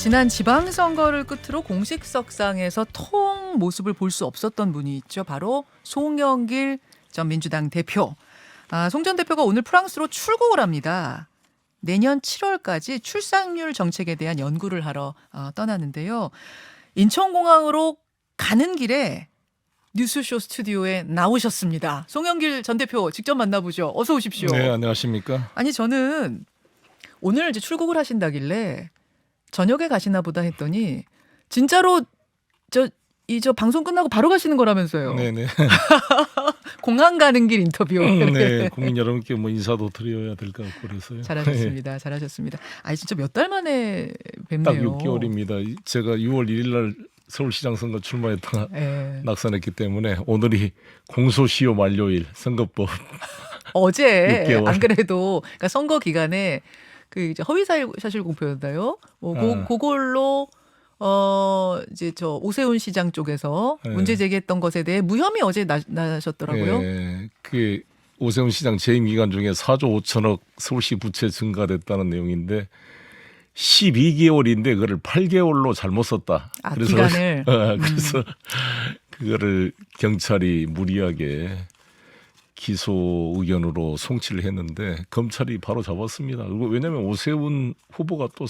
지난 지방선거를 끝으로 공식 석상에서 통 모습을 볼 수 없었던 분이 있죠. 바로 송영길 전 민주당 대표. 송 전 대표가 오늘 프랑스로 출국을 합니다. 내년 7월까지 출산율 정책에 대한 연구를 하러 떠나는데요. 인천공항으로 가는 길에 뉴스쇼 스튜디오에 나오셨습니다. 송영길 전 대표 직접 만나보죠. 어서 오십시오. 네, 안녕하십니까. 아니 저는 오늘 이제 출국을 하신다길래 저녁에 가시나 보다 했더니 진짜로 저 방송 끝나고 바로 가시는 거라면서요. 네네. 공항 가는 길 인터뷰. 네, 국민 여러분께 뭐 인사도 드려야 될 것 같고 그래서요. 잘하셨습니다. 잘하셨습니다. 아니 진짜 몇 달 만에 딱 뵙네요. 6개월입니다. 제가 6월 1일 날 서울시장 선거 출마했다가 네. 낙선했기 때문에 오늘이 공소시효 만료일 선거법. 어제 6개월. 안 그래도 그러니까 선거 기간에 그 이제 허위사실 공표였나요? 그걸로 이제 저 오세훈 시장 쪽에서 네. 문제 제기했던 것에 대해 무혐의 어제 나셨더라고요. 네, 그 오세훈 시장 재임 기간 중에 4조 5천억 서울시 부채 증가됐다는 내용인데 12개월인데 그거를 8개월로 잘못 썼다. 기간을. 그래서 그거를 경찰이 무리하게 기소 의견으로 송치를 했는데 검찰이 바로 잡았습니다. 그리고 왜냐하면 오세훈 후보가 또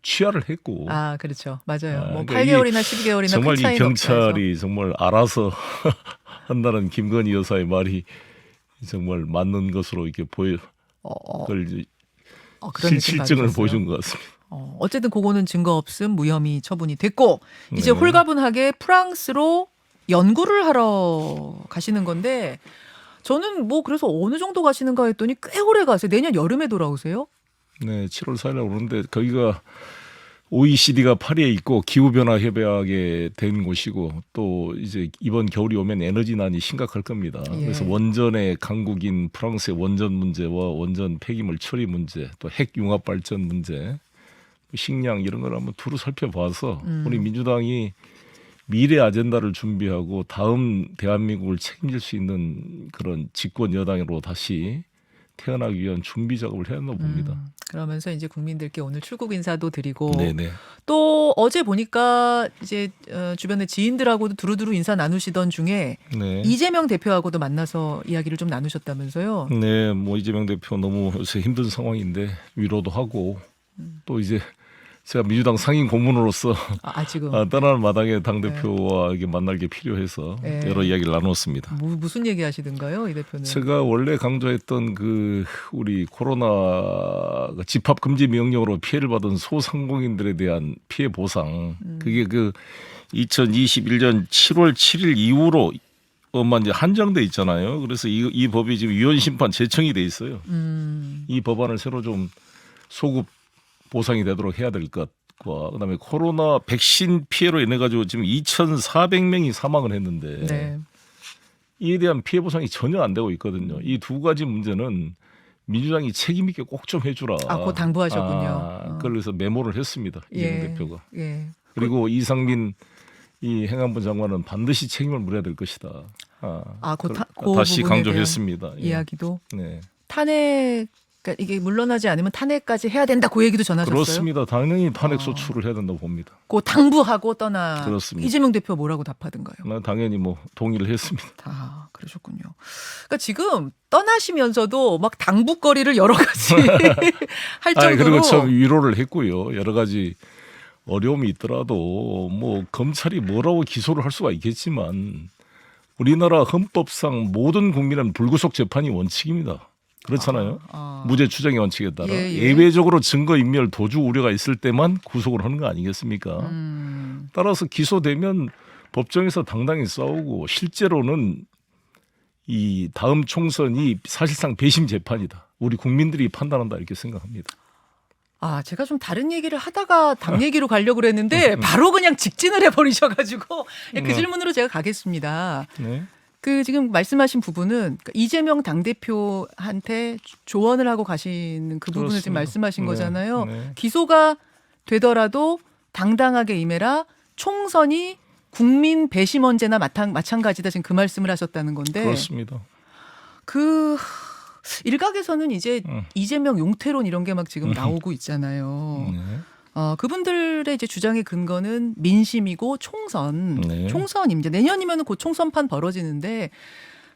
취하를 했고. 그렇죠. 맞아요. 뭐 그러니까 8개월이나 12개월이나 정말 큰 이 차이는 경찰이 없다 정말 알아서 한다는 김건희 여사의 말이 정말 맞는 것으로 이렇게 그걸 그런 실증을 보여준 것 같습니다. 어쨌든 그거는 증거 없음 무혐의 처분이 됐고 이제 네. 홀가분하게 프랑스로 연구를 하러 가시는 건데 저는 뭐 그래서 어느 정도 가시는가 했더니 꽤 오래 가세요. 내년 여름에 돌아오세요? 네, 7월 4일에 오는데 거기가 OECD가 파리에 있고 기후변화 협약에 된 곳이고 또 이제 이번 겨울이 오면 에너지난이 심각할 겁니다. 예. 그래서 원전의 강국인 프랑스의 원전 문제와 원전 폐기물 처리 문제, 또 핵 융합 발전 문제, 식량 이런 걸 한번 두루 살펴봐서 우리 민주당이 미래 아젠다를 준비하고 다음 대한민국을 책임질 수 있는 그런 집권 여당으로 다시 태어나기 위한 준비 작업을 해야 한다고 봅니다. 그러면서 이제 국민들께 오늘 출국 인사도 드리고 네네. 또 어제 보니까 이제 주변의 지인들하고도 두루두루 인사 나누시던 중에 네. 이재명 대표하고도 만나서 이야기를 좀 나누셨다면서요? 네, 뭐 이재명 대표 너무 요새 힘든 상황인데 위로도 하고 또 이제 제가 민주당 상임 고문으로서 지금 떠나는 마당에 당 대표와 이게 만날 게 필요해서 네. 여러 이야기를 나눴습니다. 무슨 얘기 하시던가요, 이 대표는? 제가 원래 강조했던 그 우리 코로나 집합 금지 명령으로 피해를 받은 소상공인들에 대한 피해 보상 그게 그 2021년 7월 7일 이후로 이제 한정돼 있잖아요. 그래서 이 법이 지금 위헌 심판 제청이 돼 있어요. 이 법안을 새로 좀 소급 보상이 되도록 해야 될 것과 그다음에 코로나 백신 피해로 인해 가지고 지금 2,400명이 사망을 했는데 네. 이에 대한 피해 보상이 전혀 안 되고 있거든요. 이 두 가지 문제는 민주당이 책임 있게 꼭 좀 해주라. 그거 당부하셨군요. 그래서 메모를 했습니다. 이재명 대표가. 예. 그리고 이상민 이 행안부 장관은 반드시 책임을 물어야 될 것이다. 그 다시 부분에 강조했습니다. 대한 이야기도 네. 탄핵 그러니까 이게 물러나지 않으면 탄핵까지 해야 된다. 그 얘기도 전하셨어요? 그렇습니다. 당연히 탄핵 소추를 해야 된다고 봅니다. 그 당부하고 떠나 그렇습니다. 이재명 대표 뭐라고 답하던가요? 난 당연히 뭐 동의를 했습니다. 그러셨군요. 그러니까 지금 떠나시면서도 막 당부거리를 여러 가지 할 정도로. 그리고 참 위로를 했고요. 여러 가지 어려움이 있더라도 뭐 검찰이 뭐라고 기소를 할 수가 있겠지만 우리나라 헌법상 모든 국민은 불구속 재판이 원칙입니다. 그렇잖아요. 무죄 추정의 원칙에 따라 예외적으로 증거 인멸 도주 우려가 있을 때만 구속을 하는 거 아니겠습니까? 따라서 기소되면 법정에서 당당히 싸우고 실제로는 이 다음 총선이 사실상 배심 재판이다. 우리 국민들이 판단한다 이렇게 생각합니다. 제가 좀 다른 얘기를 하다가 당 얘기로 가려고 그랬는데 바로 그냥 직진을 해버리셔가지고 그 질문으로 제가 가겠습니다. 네. 그 지금 말씀하신 부분은 그러니까 이재명 당대표한테 조언을 하고 가시는 그 부분을 지금 그렇습니다. 말씀하신 거잖아요. 네. 기소가 되더라도 당당하게 임해라. 총선이 국민 배심원제나 마찬가지다. 지금 그 말씀을 하셨다는 건데. 그렇습니다. 그 일각에서는 이제 이재명 용태론 이런 게 막 지금 나오고 있잖아요. 네. 그분들의 이제 주장의 근거는 민심이고 총선. 네. 총선이 이제 내년이면 곧 총선판 벌어지는데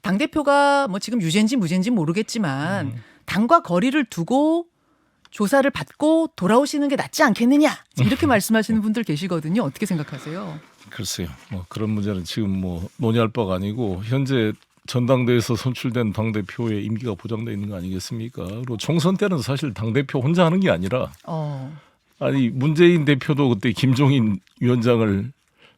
당 대표가 뭐 지금 유죄인지 무죄인지 모르겠지만 당과 거리를 두고 조사를 받고 돌아오시는 게 낫지 않겠느냐 이렇게 말씀하시는 분들 계시거든요. 어떻게 생각하세요? 글쎄요. 뭐 그런 문제는 지금 뭐 논의할 바가 아니고 현재 전당대회에서 선출된 당 대표의 임기가 보장돼 있는 거 아니겠습니까? 그리고 총선 때는 사실 당 대표 혼자 하는 게 아니라 아니 문재인 대표도 그때 김종인 위원장을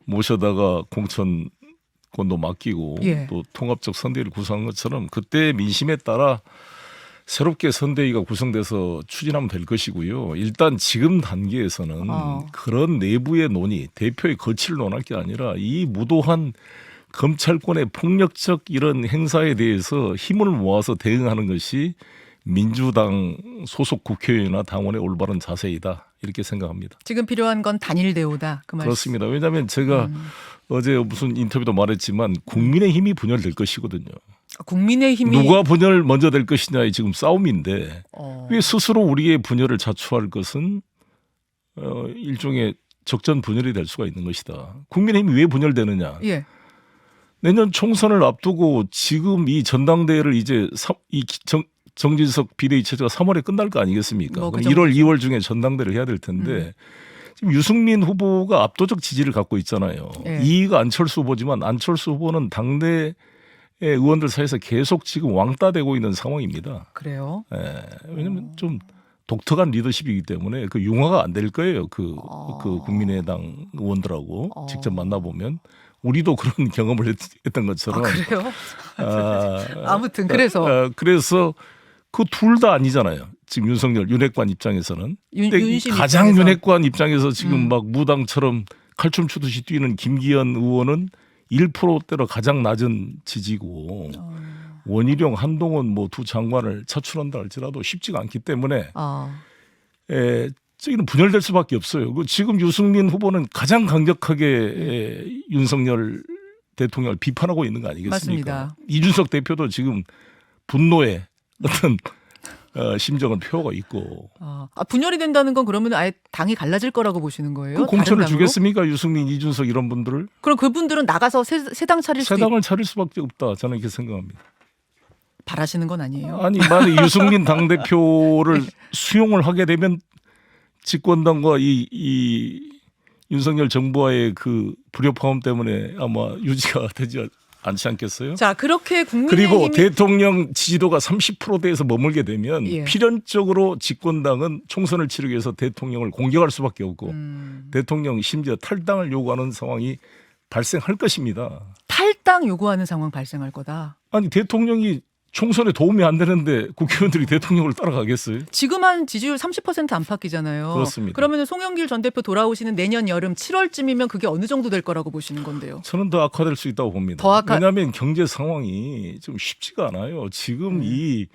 모셔다가 공천권도 맡기고 예. 또 통합적 선대위를 구성한 것처럼 그때 민심에 따라 새롭게 선대위가 구성돼서 추진하면 될 것이고요. 일단 지금 단계에서는 그런 내부의 논의, 대표의 거취를 논할 게 아니라 이 무도한 검찰권의 폭력적 이런 행사에 대해서 힘을 모아서 대응하는 것이 민주당 소속 국회의원이나 당원의 올바른 자세이다. 이렇게 생각합니다. 지금 필요한 건 단일 대우다. 그 말씀. 그렇습니다. 왜냐하면 제가 어제 무슨 인터뷰도 말했지만 국민의힘이 분열될 것이거든요. 국민의힘이 누가 분열 먼저 될 것이냐의 지금 싸움인데 왜 스스로 우리의 분열을 자초할 것은 일종의 적전 분열이 될 수가 있는 것이다. 국민의힘이 왜 분열되느냐. 예. 내년 총선을 앞두고 지금 이 전당대회를 이제 정진석 비대위 체제가 3월에 끝날 거 아니겠습니까? 뭐 그럼 1월, 2월 중에 전당대회를 해야 될 텐데 지금 유승민 후보가 압도적 지지를 갖고 있잖아요. 예. 2위가 안철수 후보지만 안철수 후보는 당내 의원들 사이에서 계속 지금 왕따되고 있는 상황입니다. 그래요? 예, 왜냐하면 좀 독특한 리더십이기 때문에 그 융화가 안 될 거예요. 그 국민의당 의원들하고 직접 만나보면 우리도 그런 경험을 했던 것처럼. 그래요? 아무튼 그래서 그 둘 다 아니잖아요. 지금 윤석열 윤핵관 입장에서는 윤심 가장 입장에서. 윤핵관 입장에서 지금 막 무당처럼 칼춤 추듯이 뛰는 김기현 의원은 1%대로 가장 낮은 지지고 원희룡, 한동훈 뭐 두 장관을 차출한다 할지라도 쉽지가 않기 때문에 저기는 분열될 수밖에 없어요. 지금 유승민 후보는 가장 강력하게 윤석열 대통령을 비판하고 있는 거 아니겠습니까? 맞습니다. 이준석 대표도 지금 분노의 어떤 심정을 표하고 있고. 분열이 된다는 건 그러면 아예 당이 갈라질 거라고 보시는 거예요? 그 공천을 다른 당으로? 주겠습니까? 유승민, 이준석 이런 분들을? 그럼 그분들은 나가서 새 당 차릴 새 수도 당을 차릴 수밖에 없다. 저는 이렇게 생각합니다. 바라시는 건 아니에요. 아니 만약 유승민 당대표를 수용을 하게 되면 집권당과 이 윤석열 정부와의 그 불협화음 때문에 아마 유지가 되지 않지 않겠어요? 자, 그렇게 국민의힘이 그리고 대통령 지지도가 30%대에서 머물게 되면 예. 필연적으로 집권당은 총선을 치르기 위해서 대통령을 공격할 수밖에 없고 대통령 심지어 탈당을 요구하는 상황이 발생할 것입니다. 탈당 요구하는 상황 발생할 거다. 아니 대통령이 총선에 도움이 안 되는데 국회의원들이 대통령을 따라가겠어요? 지금 한 지지율 30% 안팎이잖아요. 그렇습니다. 그러면 송영길 전 대표 돌아오시는 내년 여름 7월쯤이면 그게 어느 정도 될 거라고 보시는 건데요? 저는 더 악화될 수 있다고 봅니다. 왜냐하면 경제 상황이 좀 쉽지가 않아요. 지금 이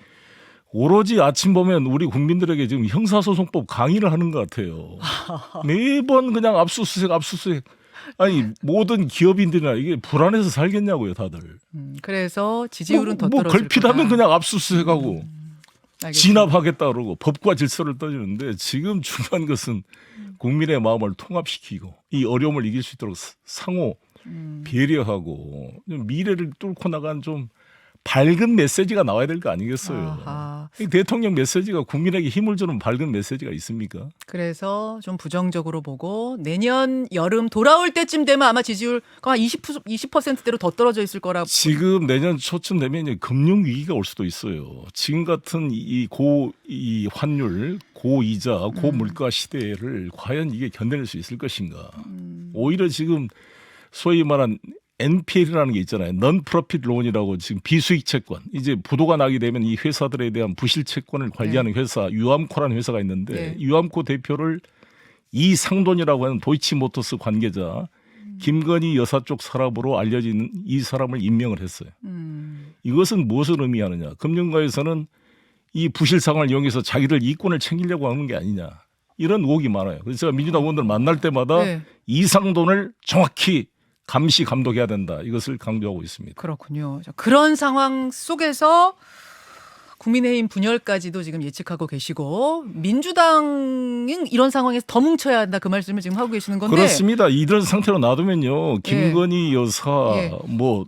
오로지 아침 보면 우리 국민들에게 지금 형사소송법 강의를 하는 것 같아요. 매번 그냥 압수수색. 아니 모든 기업인들이나 이게 불안해서 살겠냐고요, 다들. 그래서 지지율은 더 뭐 떨어질 걸핏하면 거다. 그냥 압수수색하고 알겠습니다. 진압하겠다 그러고 법과 질서를 떠주는데 지금 중요한 것은 국민의 마음을 통합시키고 이 어려움을 이길 수 있도록 상호 배려하고 미래를 뚫고 나간 좀 밝은 메시지가 나와야 될 거 아니겠어요. 이 대통령 메시지가 국민에게 힘을 주는 밝은 메시지가 있습니까? 그래서 좀 부정적으로 보고 내년 여름 돌아올 때쯤 되면 아마 지지율 한 20%대로 더 떨어져 있을 거라고. 지금 내년 초쯤 되면 이제 금융 위기가 올 수도 있어요. 지금 같은 이 환율, 고이자, 고물가 시대를 과연 이게 견뎌낼 수 있을 것인가? 오히려 지금 소위 말한 NPL이라는 게 있잖아요. non-profit loan이라고 지금 비수익 채권. 이제 부도가 나게 되면 이 회사들에 대한 부실 채권을 관리하는 회사, 유암코라는 회사가 있는데 유암코 대표를 이상돈이라고 하는 도이치모터스 관계자 김건희 여사 쪽 사람으로 알려진 이 사람을 임명을 했어요. 이것은 무엇을 의미하느냐. 금융가에서는 이 부실 상황을 이용해서 자기들 이권을 챙기려고 하는 게 아니냐. 이런 의혹이 많아요. 그래서 제가 민주당 의원들 만날 때마다 이상돈을 정확히 감시 감독해야 된다. 이것을 강조하고 있습니다. 그렇군요. 그런 상황 속에서 국민의힘 분열까지도 지금 예측하고 계시고 민주당은 이런 상황에서 더 뭉쳐야 한다 그 말씀을 지금 하고 계시는 건데 그렇습니다. 이런 상태로 놔두면요. 김건희 여사 예. 뭐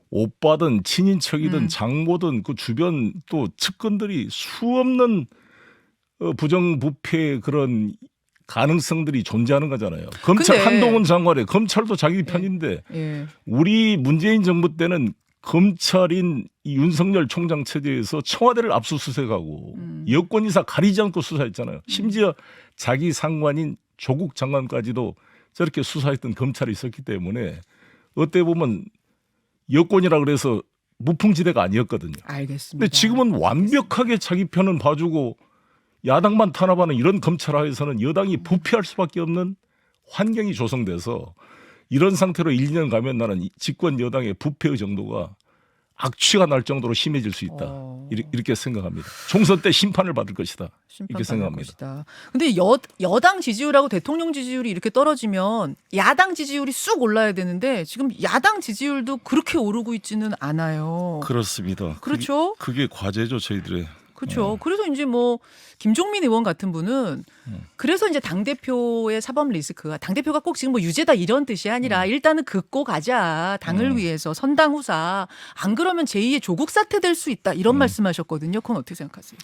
오빠든 친인척이든 음. 장모든 그 주변 또 측근들이 수없는 부정부패 그런 가능성들이 존재하는 거잖아요. 검찰 근데- 한동훈 장관의 검찰도 자기 편인데 예. 우리 문재인 정부 때는 검찰인 이 윤석열 총장 체제에서 청와대를 압수수색하고 여권 인사 가리지 않고 수사했잖아요. 심지어 자기 상관인 조국 장관까지도 저렇게 수사했던 검찰이 있었기 때문에 어떻게 보면 여권이라 그래서 무풍지대가 아니었거든요. 알겠습니다. 근데 지금은 완벽하게 자기 편은 봐주고 야당만 탄압하는 이런 검찰 하에서는 여당이 부패할 수밖에 없는 환경이 조성돼서 이런 상태로 1년 가면 나는 이 집권 여당의 부패의 정도가 악취가 날 정도로 심해질 수 있다. 이렇게 생각합니다. 총선 때 심판을 받을 것이다. 이렇게 생각합니다. 근데 여당 지지율하고 대통령 지지율이 이렇게 떨어지면 야당 지지율이 쑥 올라야 되는데 지금 야당 지지율도 그렇게 오르고 있지는 않아요. 그렇습니다. 그렇죠? 그게 과제죠, 저희들의. 그렇죠. 그래서 이제 뭐 김종민 의원 같은 분은 그래서 이제 당 대표의 사법 리스크가 당 대표가 꼭 지금 뭐 유죄다 이런 뜻이 아니라 일단은 긋고 가자 당을 위해서 선당 후사 안 그러면 제2의 조국 사태 될 수 있다 이런 말씀하셨거든요. 그건 어떻게 생각하세요?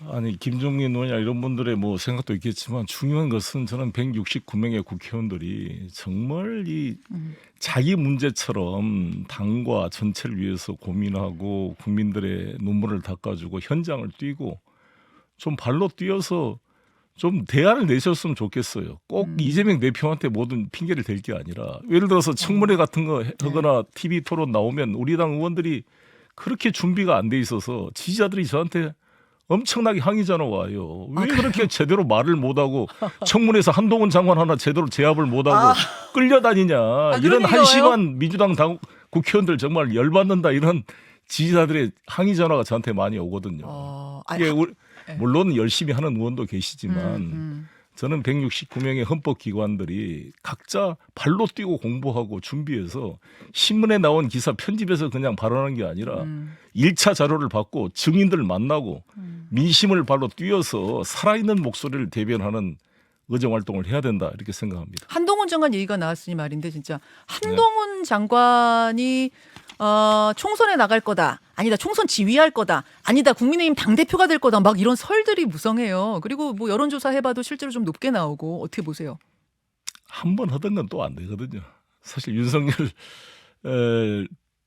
아니 김종민 의원이나 이런 분들의 뭐 생각도 있겠지만 중요한 것은 저는 169명의 국회의원들이 정말 이 자기 문제처럼 당과 전체를 위해서 고민하고 국민들의 눈물을 닦아주고 현장을 뛰고 좀 발로 뛰어서 좀 대안을 내셨으면 좋겠어요. 꼭 이재명 대표한테 모든 핑계를 댈 게 아니라 예를 들어서 청문회 같은 거 하거나 TV 토론 나오면 우리 당 의원들이 그렇게 준비가 안 돼 있어서 지지자들이 저한테 엄청나게 항의 전화 와요. 왜 그렇게 제대로 말을 못하고 청문회에서 한동훈 장관 하나 제대로 제압을 못하고 끌려다니냐. 이런 그런 얘기가 한심한 민주당 국회의원들 정말 열받는다. 이런 지지자들의 항의 전화가 저한테 많이 오거든요. 예, 물론 열심히 하는 의원도 계시지만 저는 169명의 헌법기관들이 각자 발로 뛰고 공부하고 준비해서 신문에 나온 기사 편집해서 그냥 발언하는 게 아니라 1차 자료를 받고 증인들을 만나고 민심을 발로 뛰어서 살아있는 목소리를 대변하는 의정활동을 해야 된다 이렇게 생각합니다. 한동훈 장관 얘기가 나왔으니 말인데 진짜 한동훈 장관이 총선에 나갈 거다. 아니다. 총선 지휘할 거다. 아니다. 국민의힘 당대표가 될 거다. 막 이런 설들이 무성해요. 그리고 뭐 여론조사 해봐도 실제로 좀 높게 나오고 어떻게 보세요? 한 번 하던 건 또 안 되거든요. 사실 윤석열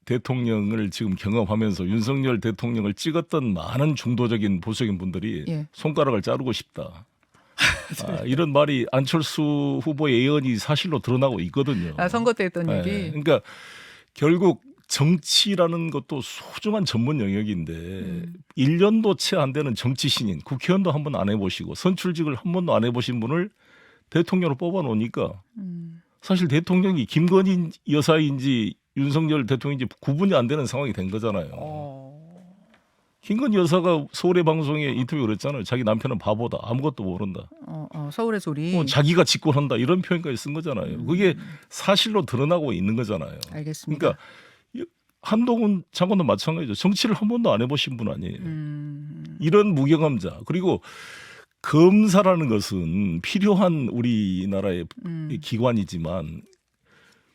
대통령을 지금 경험하면서 윤석열 대통령을 찍었던 많은 중도적인 보수적인 분들이 손가락을 자르고 싶다. 이런 말이 안철수 후보의 예언이 사실로 드러나고 있거든요. 선거 때 했던 얘기. 그러니까 결국 정치라는 것도 소중한 전문 영역인데 1년도 채 안 되는 정치 신인, 국회의원도 한 번 안 해보시고 선출직을 한 번도 안 해보신 분을 대통령으로 뽑아놓으니까 사실 대통령이 김건희 여사인지 윤석열 대통령인지 구분이 안 되는 상황이 된 거잖아요. 김건희 여사가 서울의 방송에 인터뷰 그랬잖아요. 자기 남편은 바보다. 아무것도 모른다. 서울의 소리. 자기가 집권한다. 이런 표현까지 쓴 거잖아요. 그게 사실로 드러나고 있는 거잖아요. 알겠습니다. 그러니까 한동훈 장관도 마찬가지죠. 정치를 한 번도 안 해보신 분 아니에요. 이런 무경험자. 그리고 검사라는 것은 필요한 우리나라의 기관이지만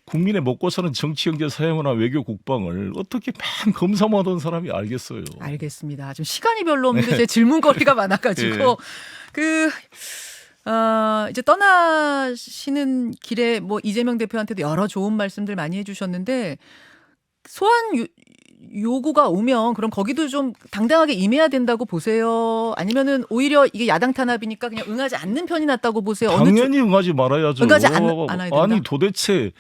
국민의 먹고 사는 정치, 경제, 사회문화, 외교, 국방을 어떻게 맨 검사만 하던 사람이 알겠어요. 알겠습니다. 좀 시간이 별로 없는데 제 질문거리가 많아가지고 이제 떠나시는 길에 뭐 이재명 대표한테도 여러 좋은 말씀들 많이 해주셨는데 소환 요구가 오면 그럼 거기도 좀 당당하게 임해야 된다고 보세요? 아니면은 오히려 이게 야당 탄압이니까 그냥 응하지 않는 편이 낫다고 보세요? 당연히 응하지 말아야죠. 응하지 않아야 된다. 아니 도대체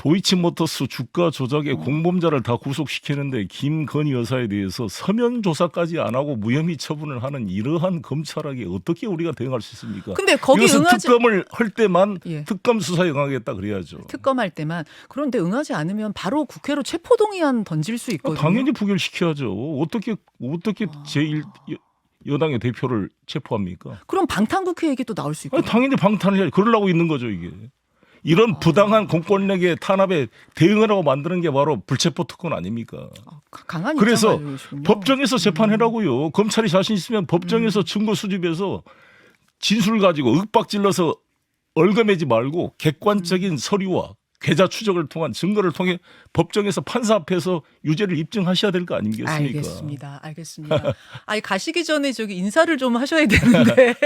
도이치모터스 주가 조작의 공범자를 다 구속시키는데 김건희 여사에 대해서 서면 조사까지 안 하고 무혐의 처분을 하는 이러한 검찰에게 어떻게 우리가 대응할 수 있습니까? 근데 거기 이것은 응하지 특검을 할 때만 특검 수사에 응하겠다 그래야죠. 특검할 때만. 그런데 응하지 않으면 바로 국회로 체포동의안 던질 수 있거든요. 당연히 부결시켜야죠. 어떻게 제1 여당의 대표를 체포합니까? 그럼 방탄국회 얘기 또 나올 수 있고. 당연히 방탄을 해야 그러려고 있는 거죠 이게. 이런 부당한 공권력의 탄압에 대응하라고 만드는 게 바로 불체포 특권 아닙니까? 강한 그래서 입장 가지고시군요. 법정에서 재판해라고요. 검찰이 자신 있으면 법정에서 증거 수집해서 진술을 가지고 윽박질러서 얼거매지 말고 객관적인 서류와 계좌 추적을 통한 증거를 통해 법정에서 판사 앞에서 유죄를 입증하셔야 될 거 아니겠습니까? 알겠습니다. 아니 가시기 전에 저기 인사를 좀 하셔야 되는데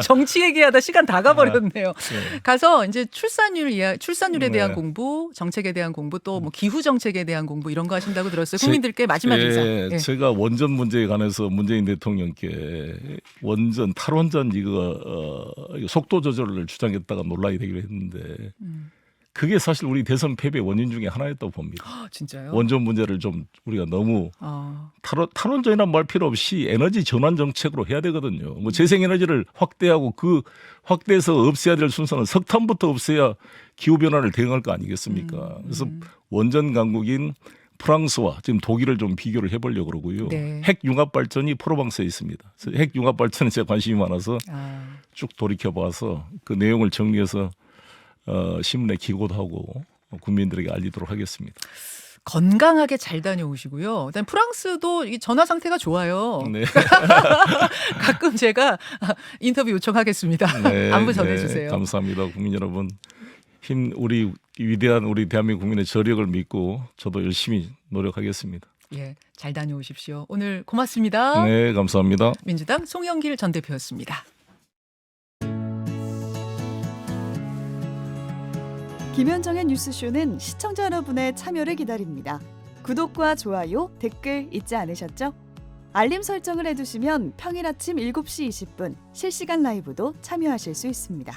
정치 얘기하다 시간 다 가버렸네요. 네. 가서 이제 출산율에 대한 공부, 정책에 대한 공부, 또 뭐 기후 정책에 대한 공부 이런 거 하신다고 들었어요. 국민들께 마지막 인사. 예. 제가 원전 문제에 관해서 문재인 대통령께 원전 탈원전 이거 속도 조절을 주장했다가 논란이 되기로 했는데. 그게 사실 우리 대선 패배 원인 중에 하나였다고 봅니다. 진짜요? 원전 문제를 좀 우리가 너무 탈원전이란 말 필요 없이 에너지 전환 정책으로 해야 되거든요. 뭐 재생에너지를 확대하고 그 확대해서 없애야 될 순서는 석탄부터 없애야 기후변화를 대응할 거 아니겠습니까? 그래서 원전 강국인 프랑스와 지금 독일을 좀 비교를 해보려고 그러고요. 네. 핵 융합 발전이 프로방스에 있습니다. 그래서 핵 융합 발전에 제가 관심이 많아서 쭉 돌이켜봐서 그 내용을 정리해서 신문에 기고도 하고 국민들에게 알리도록 하겠습니다. 건강하게 잘 다녀오시고요. 일단 프랑스도 이 전화 상태가 좋아요. 네. 가끔 제가 인터뷰 요청하겠습니다. 네, 안부 전해주세요. 네, 감사합니다. 국민 여러분. 우리 위대한 우리 대한민국 국민의 저력을 믿고 저도 열심히 노력하겠습니다. 예, 잘 다녀오십시오. 오늘 고맙습니다. 네, 감사합니다. 민주당 송영길 전 대표였습니다. 김현정의 뉴스쇼는 시청자 여러분의 참여를 기다립니다. 구독과 좋아요, 댓글 잊지 않으셨죠? 알림 설정을 해두시면 평일 아침 7시 20분 실시간 라이브도 참여하실 수 있습니다.